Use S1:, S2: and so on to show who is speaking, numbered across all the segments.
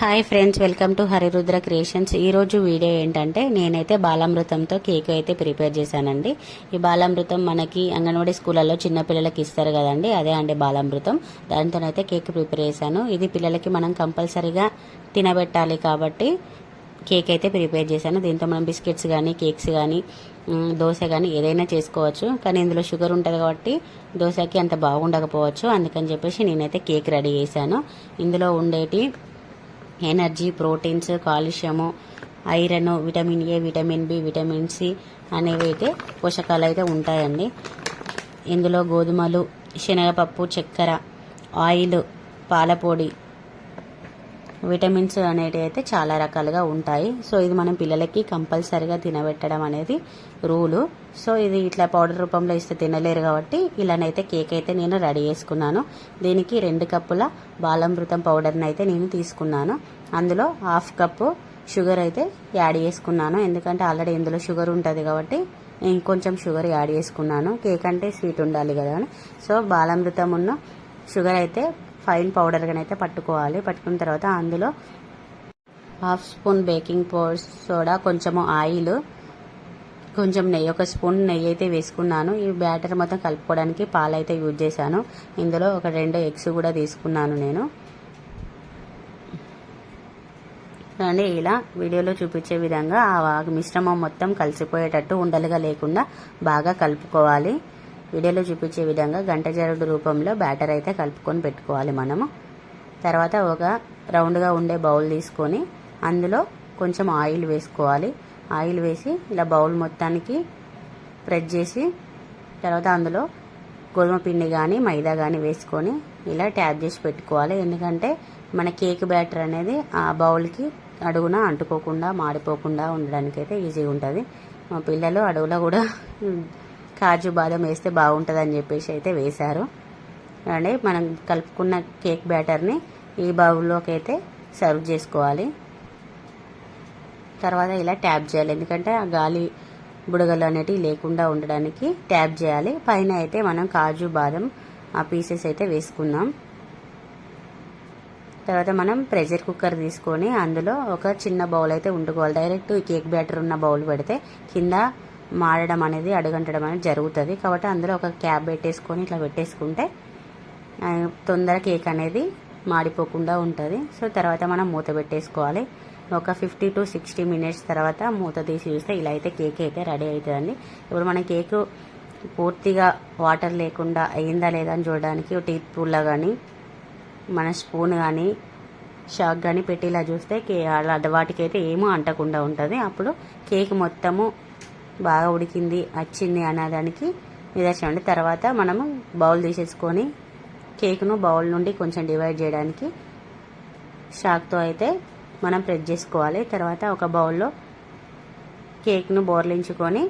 S1: Hi friends, welcome to Harirudra creations. ఈరోజు video ఏంటంటే నేనైతే బాలామృతంతో కేక్ అయితే ప్రిపేర్ చేశానండి. ఈ బాలామృతం మనకి అంగన్వాడీ స్కూళ్ళల్లో చిన్నపిల్లలకి ఇస్తారు కదండి, అదే అండి బాలామృతం. దాంతోనైతే కేక్ ప్రిపేర్ చేశాను. ఇది పిల్లలకి మనం కంపల్సరీగా తినబెట్టాలి కాబట్టి కేక్ అయితే ప్రిపేర్ చేశాను. దీంతో మనం బిస్కెట్స్ కానీ కేక్స్ కానీ దోశ కానీ ఏదైనా చేసుకోవచ్చు. కానీ ఇందులో షుగర్ ఉంటుంది కాబట్టి దోశకి అంత బాగుండకపోవచ్చు. అందుకని చెప్పేసి నేనైతే కేక్ రెడీ చేశాను. ఇందులో ఉండేటి energy, proteins, calcium, iron, vitamin A, vitamin B, vitamin C అనేవి అయితే పోషకాలు అయితే ఉంటాయండి. ఇందులో గోధుమలు, శనగపప్పు, చక్కెర, ఆయిల్, పాలపొడి, విటమిన్స్ అనేవి అయితే చాలా రకాలుగా ఉంటాయి. సో ఇది మనం పిల్లలకి కంపల్సరిగా తినబెట్టడం అనేది రూలు. సో ఇది ఇట్లా పౌడర్ రూపంలో ఇస్తే తినలేరు కాబట్టి ఇలానైతే కేక్ అయితే నేను రెడీ చేసుకున్నాను. దీనికి 2 కప్పుల బాలామృతం పౌడర్ని అయితే నేను తీసుకున్నాను. అందులో 1/2 కప్పు షుగర్ అయితే యాడ్ చేసుకున్నాను. ఎందుకంటే ఆల్రెడీ ఇందులో షుగర్ ఉంటుంది కాబట్టి ఇంకొంచెం షుగర్ యాడ్ చేసుకున్నాను. కేక్ అంటే స్వీట్ ఉండాలి కదా అని. సో బాలామృతం ఉన్న షుగర్ అయితే ఫైన్ పౌడర్గా అయితే పట్టుకోవాలి. పట్టుకున్న తర్వాత అందులో 1/2 స్పూన్ బేకింగ్ సోడా, కొంచెము ఆయిల్, కొంచెం నెయ్యి, 1 స్పూన్ నెయ్యి అయితే వేసుకున్నాను. ఈ బ్యాటర్ మొత్తం కలుపుకోవడానికి పాలు అయితే యూజ్ చేశాను. ఇందులో 2 ఎగ్స్ కూడా తీసుకున్నాను నేను. రండి, ఇలా వీడియోలో చూపించే విధంగా ఆ మిశ్రమం మొత్తం కలిసిపోయేటట్టు ఉండలుగా లేకుండా బాగా కలుపుకోవాలి. వీడియోలో చూపించే విధంగా గంట జరుడు రూపంలో బ్యాటర్ అయితే కలుపుకొని పెట్టుకోవాలి మనము. తర్వాత ఒక రౌండ్గా ఉండే బౌల్ తీసుకొని అందులో కొంచెం ఆయిల్ వేసుకోవాలి. ఆయిల్ వేసి ఇలా బౌల్ మొత్తానికి ప్రెస్ చేసి తర్వాత అందులో గోధుమ పిండి కానీ మైదా కానీ వేసుకొని ఇలా ట్యాప్ చేసి పెట్టుకోవాలి. ఎందుకంటే మన కేక్ బ్యాటర్ అనేది ఆ బౌల్కి అడుగున అంటుకోకుండా మాడిపోకుండా ఉండడానికి అయితే ఈజీగా ఉంటుంది. మా పిల్లలు అడుగులో కూడా కాజు బాదం వేస్తే బాగుంటుంది అని చెప్పేసి అయితే వేశారు. అండి, మనం కలుపుకున్న కేక్ బ్యాటర్ని ఈ బౌల్లోకి అయితే సర్వ్ చేసుకోవాలి. తర్వాత ఇలా ట్యాప్ చేయాలి, ఎందుకంటే ఆ గాలి బుడగలు అనేటివి లేకుండా ఉండడానికి ట్యాప్ చేయాలి. పైన అయితే మనం కాజు బాదం ఆ పీసెస్ అయితే వేసుకుందాం. తర్వాత మనం ప్రెషర్ కుక్కర్ తీసుకొని అందులో ఒక చిన్న బౌల్ అయితే వండుకోవాలి. డైరెక్ట్ ఈ కేక్ బ్యాటర్ ఉన్న బౌల్ పెడితే కింద మాడడం అనేది అడుగంటడం అనేది జరుగుతుంది. కాబట్టి అందులో ఒక క్యాప్ పెట్టేసుకొని ఇట్లా పెట్టేసుకుంటే తొందర కేక్ అనేది మాడిపోకుండా ఉంటుంది. సో తర్వాత మనం మూత పెట్టేసుకోవాలి. ఒక 50 to 60 మినిట్స్ తర్వాత మూత తీసి చూస్తే ఇలా అయితే కేక్ అయితే రెడీ అవుతుందండి. ఇప్పుడు మన కేక్ పూర్తిగా వాటర్ లేకుండా అయిందా లేదా అని చూడడానికి టీ స్పూన్లో కానీ మన స్పూన్ కానీ షాక్ కానీ పెట్టి ఇలా చూస్తే వాటికైతే ఏమో అంటకుండా ఉంటుంది. అప్పుడు కేక్ మొత్తము బాగా ఉడికింది, వచ్చింది అనేదానికి నిదర్శనం. తర్వాత మనము బౌల్ తీసేసుకొని కేక్ను బౌల్ నుండి కొంచెం డివైడ్ చేయడానికి షాక్తో అయితే మనం ప్రెస్ చేసుకోవాలి. తర్వాత ఒక బౌల్లో కేక్ను బోర్లించుకొని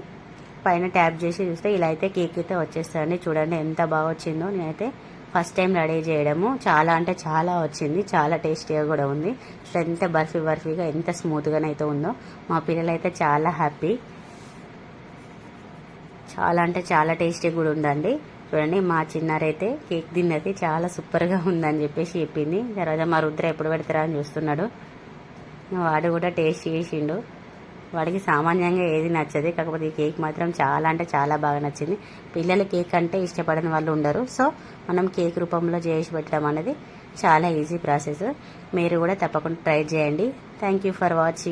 S1: పైన ట్యాప్ చేసి చూస్తే ఇలా అయితే కేక్ అయితే వచ్చేస్తుందండి. చూడండి ఎంత బాగా వచ్చిందో. నేనైతే ఫస్ట్ టైం రెడీ చేయడము. చాలా అంటే చాలా వచ్చింది, చాలా టేస్టీగా కూడా ఉంది. ఎంత బర్ఫీగా ఎంత స్మూత్గానైతే అయితే ఉందో. మా పిల్లలు అయితే చాలా హ్యాపీ. చాలా అంటే చాలా టేస్టీ కూడా ఉందండి. చూడండి, మా చిన్నారైతే కేక్ తిన్నది చాలా సూపర్గా ఉందని చెప్పేసి చెప్పింది. తర్వాత మా రుద్ర ఎప్పుడు పెడతారా అని చూస్తున్నాడు. వాడు కూడా టేస్ట్ చేసిండు. వాడికి సామాన్యంగా ఏది నచ్చదు, కాకపోతే ఈ కేక్ మాత్రం చాలా అంటే చాలా బాగా నచ్చింది. పిల్లలు కేక్ అంటే ఇష్టపడని వాళ్ళు ఉండరు. సో మనం కేక్ రూపంలో చేసి పెట్టడం అనేది చాలా ఈజీ ప్రాసెస్. మీరు కూడా తప్పకుండా ట్రై చేయండి. Thank you for watching.